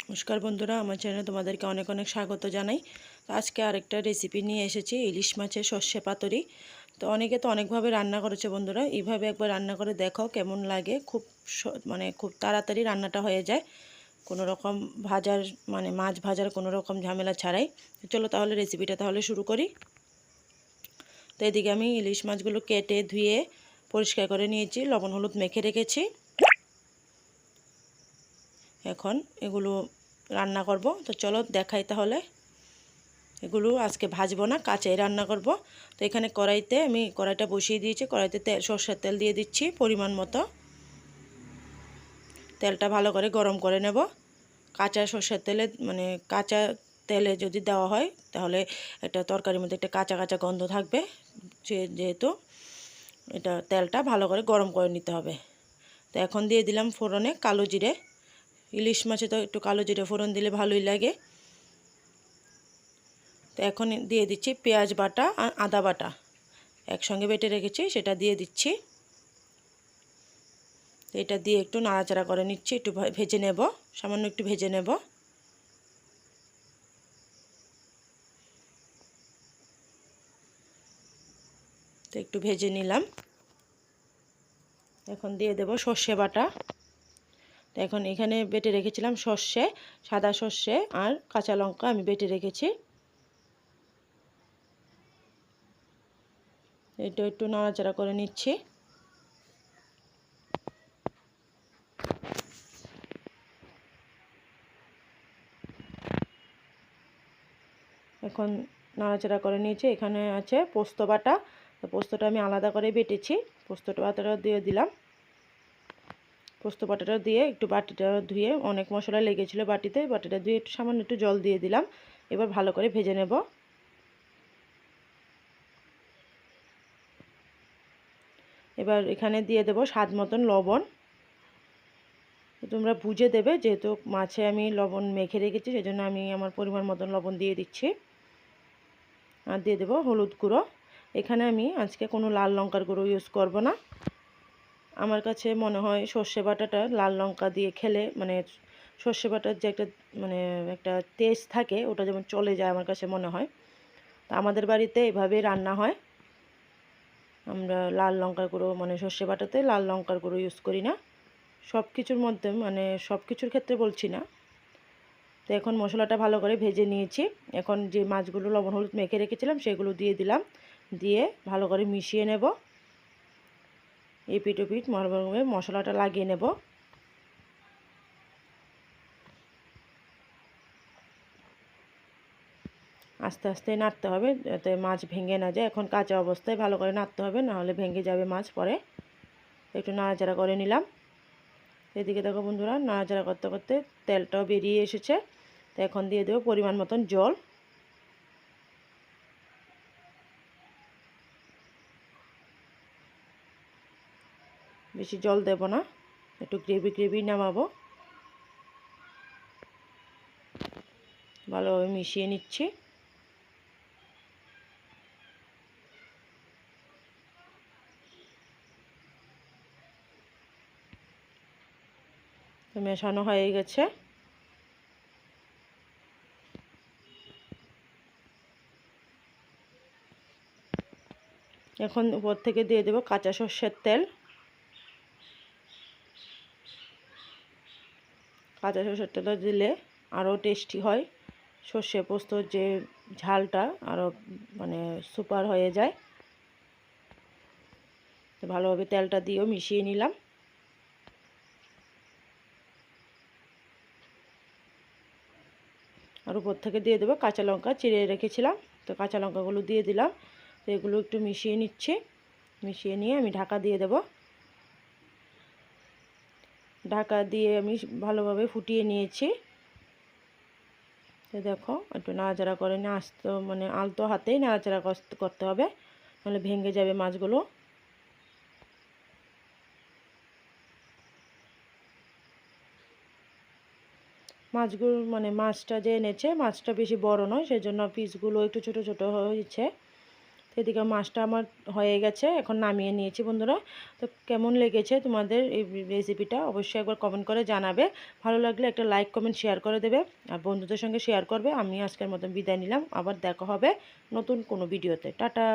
নমস্কার বন্ধুরা, আমার চ্যানেলে তোমাদেরকে অনেক অনেক স্বাগত জানাই। তো আজকে আরেকটা রেসিপি নিয়ে এসেছি, ইলিশ মাছের সর্ষে পাতুরি। তো অনেকে তো অনেকভাবে রান্না করেছে বন্ধুরা, এইভাবে একবার রান্না করে দেখো কেমন লাগে। খুব খুব তাড়াতাড়ি রান্নাটা হয়ে যায়, কোনো রকম ভাজার মাছ ভাজার কোনো রকম ঝামেলা ছাড়াই। তো চলো তাহলে রেসিপিটা শুরু করি। তো এদিকে আমি ইলিশ মাছগুলো কেটে ধুয়ে পরিষ্কার করে নিয়েছি, লবণ হলুদ মেখে রেখেছি। এখন এগুলো রান্না করব। তো চলো দেখাই তাহলে। এগুলো আজকে ভাজবো না, কাঁচাই রান্না করব। তো এখানে কড়াইটা বসিয়ে দিয়েছি। কড়াইতে সরষের তেল দিয়ে দিচ্ছি পরিমাণ মতো। তেলটা ভালো করে গরম করে নেব। কাঁচা সরষের তেলে কাঁচা তেলে যদি দেওয়া হয় তাহলে একটা তরকারির মধ্যে একটা কাঁচা কাঁচা গন্ধ থাকবে। যেহেতু এটা তেলটা ভালো করে গরম করে নিতে হবে। তো এখন দিয়ে দিলাম ফোড়নে কালো জিরে। ইলিশ মাছে তো একটু কালো জিরে ফোড়ন দিলে ভালোই লাগে। তো এখন দিয়ে দিচ্ছি পেঁয়াজ বাটা আর আদা বাটা একসঙ্গে বেটে রেখেছি, সেটা দিয়ে দিচ্ছি। তো এটা দিয়ে একটু নাড়াচাড়া করে নিচ্ছি, একটু ভেজে নেব, সামান্য একটু ভেজে নেব। তো একটু ভেজে নিলাম। এখন দিয়ে দেব সর্ষে বাটা। তো এখন এখানে বেটে রেখেছিলাম সর্ষে, সাদা সর্ষে আর কাঁচা লঙ্কা আমি বেটে রেখেছি। এটা একটু নাড়াচাড়া করে নিচ্ছি। এখন নাড়াচাড়া করে নিয়েছি। এখানে আছে পোস্ত বাটা। তো পোস্তটা আমি আলাদা করে বেটেছি, পোস্তটা বাটাটা দিয়ে দিলাম। পোস্ত বাটাটা দিয়ে একটু বাটিটা ধুয়ে, অনেক মশলা লেগেছিলো বাটিটা ধুয়ে একটু সামান্য একটু জল দিয়ে দিলাম। এবার ভালো করে ভেজে নেব। এবার এখানে দিয়ে দেব স্বাদ মতন লবণ। তোমরা বুঝে দেবে, যেহেতু মাছে আমি লবণ মেখে রেখেছি সেজন্য আমি আমার পরিমাণ মতন লবণ দিয়ে দিচ্ছি। আর দিয়ে দেব হলুদ গুঁড়ো। এখানে আমি আজকে কোনো লাল লঙ্কার গুঁড়ো ইউজ করব না। আমার কাছে মনে হয় সর্ষে বাটাটা লাল লঙ্কা দিয়ে খেলে সর্ষে বাটার যে একটা টেস্ট থাকে, ওটা যেমন চলে যায় আমার কাছে মনে হয়। তা আমাদের বাড়িতে এভাবেই রান্না হয়। আমরা লাল লঙ্কার গুঁড়ো সর্ষে বাটাতে লাল লঙ্কার গুঁড়ো ইউজ করি না সব কিছুর মধ্যে, সব কিছুর ক্ষেত্রে বলছি না। তো এখন মশলাটা ভালো করে ভেজে নিয়েছি। এখন যে মাছগুলো লবণ হলুদ মেখে রেখেছিলাম সেগুলো দিয়ে দিলাম, দিয়ে ভালো করে মিশিয়ে নেব। এপিট ওপিট ভালোভাবে মশলাটা লাগিয়ে নেব। আস্তে আস্তে নাড়তে হবে যাতে মাছ ভেঙে না যায়। এখন কাঁচা অবস্থায় ভালো করে নাড়তে হবে, নাহলে ভেঙে যাবে মাছ পরে। একটু নাড়াচাড়া করে নিলাম। এদিকে দেখো বন্ধুরা, নাড়াচাড়া করতে করতে তেলটাও বেরিয়ে এসেছে। তো এখন দিয়ে দেবো পরিমাণ মতন জল। বেশি জল দেব না, একটু গ্রেভি গ্রেভি নামাবো। ভালোভাবে মিশিয়ে নিচ্ছি। তো মেশানো হয়ে গেছে। এখন উপর থেকে দিয়ে দেবো কাঁচা সর্ষের তেল। কাঁচা সর্ষের তেলটা দিলে আরও টেস্টি হয়। সর্ষে পোস্তর যে ঝালটা আরও সুপার হয়ে যায়। তো ভালোভাবে তেলটা দিয়েও মিশিয়ে নিলাম। আর উপর থেকে দিয়ে দেবো কাঁচা লঙ্কা চিড়ে রেখেছিলাম। তো কাঁচা লঙ্কাগুলো দিয়ে দিলাম। তো এগুলো একটু মিশিয়ে নিচ্ছি। মিশিয়ে নিয়ে আমি ঢাকা দিয়ে দেব। ঢাকা দিয়ে আমি ভালোভাবে ফুটিয়ে নিয়েছি। তো দেখো, একটু নাড়াচাড়া করে নিয়ে আলতো হাতেই নাড়াচাড়া করতে হবে, নাহলে ভেঙে যাবে মাছগুলো। মাছগুলো মাছটা যে এনেছে মাছটা বেশি বড় নয়, সেজন্য পিসগুলো একটু ছোট ছোট হয়েছে। তো এদিকে মাছটা আমার হয়ে গেছে, এখন নামিয়ে নিয়েছি বন্ধুরা। তো কেমন লেগেছে তোমাদের এই রেসিপিটা অবশ্যই একবার কমেন্ট করে জানাবে। ভালো লাগলে একটা লাইক কমেন্ট শেয়ার করে দেবে আর বন্ধুদের সঙ্গে শেয়ার করবে। আমি আজকের মতন বিদায় নিলাম, আবার দেখা হবে নতুন কোনো ভিডিওতে। টাটা।